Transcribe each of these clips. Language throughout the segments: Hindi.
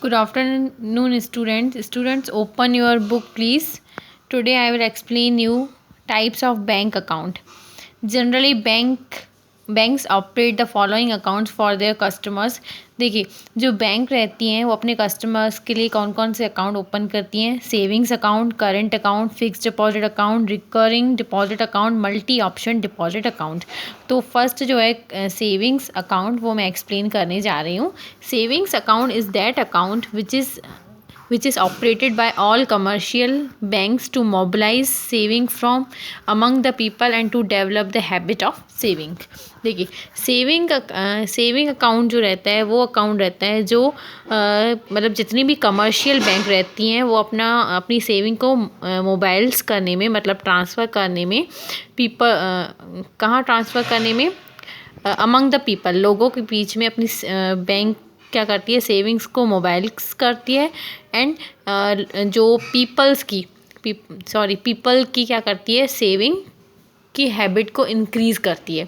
Good afternoon, students. Students, open your book, please. Today, I will explain you types of bank account. Generally, banks operate the following accounts for their customers. देखिए, जो बैंक रहती हैं वो अपने कस्टमर्स के लिए कौन कौन से अकाउंट ओपन करती हैं? Savings account, current account, fixed deposit account, recurring deposit account, multi option deposit account. तो फर्स्ट जो है सेविंग्स अकाउंट, वो मैं एक्सप्लेन करने जा रही हूँ। Savings account is that account which is operated by all commercial banks to mobilize saving from among the people and to develop the habit of saving। देखिए, सेविंग अकाउंट जो रहता है वो अकाउंट रहता है जो मतलब जितनी भी कमर्शियल बैंक रहती हैं वो अपनी सेविंग को मोबाइल्स करने में, मतलब ट्रांसफ़र करने में, कहाँ ट्रांसफ़र करने में, अमंग द पीपल, लोगों के बीच में अपनी बैंक क्या करती है, सेविंग्स को मोबाइल्स करती है। एंड जो पीपल की क्या करती है, सेविंग की हैबिट को इंक्रीज़ करती है।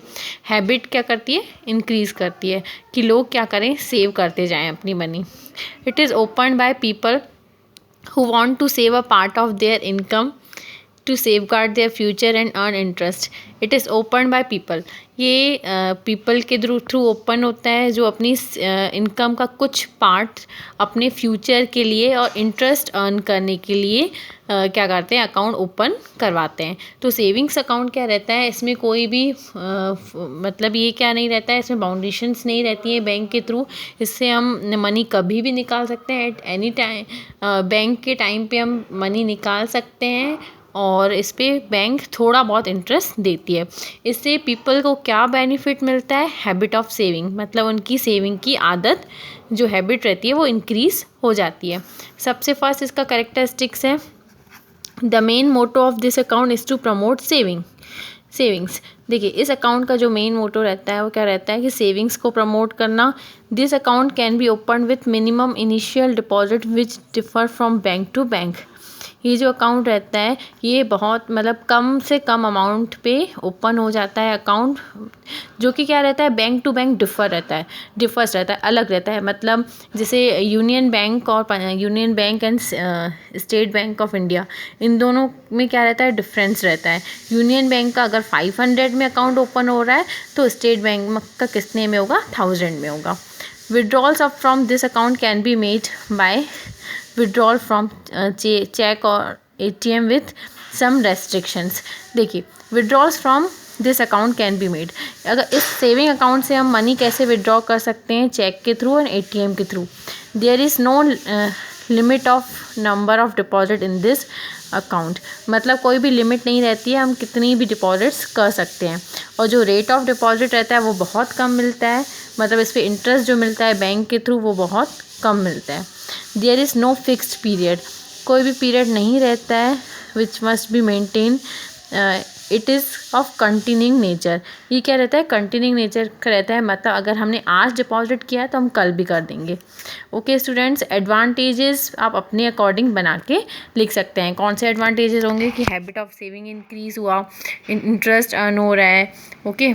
हैबिट क्या करती है, इंक्रीज़ करती है कि लोग क्या करें, सेव करते जाएं अपनी money. It is open by people who want to save a part of their income to safeguard their future and earn interest। It is open by people, ये पीपल के थ्रू ओपन होता है जो अपनी इनकम का कुछ पार्ट अपने फ्यूचर के लिए और इंटरेस्ट अर्न करने के लिए क्या करते हैं, अकाउंट ओपन करवाते हैं। तो सेविंग्स अकाउंट क्या रहता है, इसमें कोई भी मतलब ये क्या नहीं रहता है, इसमें बाउंडेशंस नहीं रहती हैं बैंक के थ्रू। इससे हम मनी कभी भी निकाल सकते हैं, एट एनी टाइम बैंक के टाइम पे हम मनी निकाल सकते हैं और इस पर बैंक थोड़ा बहुत इंटरेस्ट देती है। इससे पीपल को क्या बेनिफिट मिलता है, हैबिट ऑफ सेविंग, मतलब उनकी सेविंग की आदत जो हैबिट रहती है वो इंक्रीज़ हो जाती है। सबसे फर्स्ट इसका कैरेक्टरिस्टिक्स है, the main motto of this account is to promote savings. देखिए, इस अकाउंट का जो मेन मोटो रहता है वो क्या रहता है कि सेविंग्स को प्रमोट करना। This account can be open with minimum initial deposit which differ from bank to bank. ये जो अकाउंट रहता है ये बहुत मतलब कम से कम अमाउंट पे ओपन हो जाता है अकाउंट, जो कि क्या रहता है, बैंक टू बैंक डिफर्स रहता है, अलग रहता है। मतलब जैसे union bank and state bank of India, इन दोनों में क्या रहता है, डिफरेंस रहता है। यूनियन बैंक का अगर 500 में अकाउंट ओपन हो रहा है तो स्टेट बैंक का कितने में होगा, 1000 में होगा। Withdrawals from this account can be made by withdrawal from cheque और ATM विथ सम रेस्ट्रिक्शंस। देखिए, withdrawals from this account can be made, अगर इस सेविंग अकाउंट से हम मनी कैसे विड्रॉ कर सकते हैं, चेक के थ्रू और ATM के through. There is no limit of number of deposit in this account, मतलब कोई भी लिमिट नहीं रहती है, हम कितनी भी डिपॉजिट्स कर सकते हैं। और जो रेट ऑफ डिपॉजिट रहता है वो बहुत कम मिलता है, मतलब इस पर इंटरेस्ट जो मिलता है बैंक के थ्रू वो बहुत कम मिलता है। There is no fixed period, कोई भी पीरियड नहीं रहता है, which must be maintain. It is of continuing nature, ये क्या रहता है, कंटिन्यूइंग नेचर का रहता है, मतलब अगर हमने आज डिपॉजिट किया तो हम कल भी कर देंगे। ओके स्टूडेंट्स, एडवांटेजेस आप अपने अकॉर्डिंग बना के लिख सकते हैं। कौन से एडवांटेजेस होंगे कि हैबिट ऑफ सेविंग इंक्रीज़ हुआ, इंटरेस्ट अर्न हो रहा है। ओके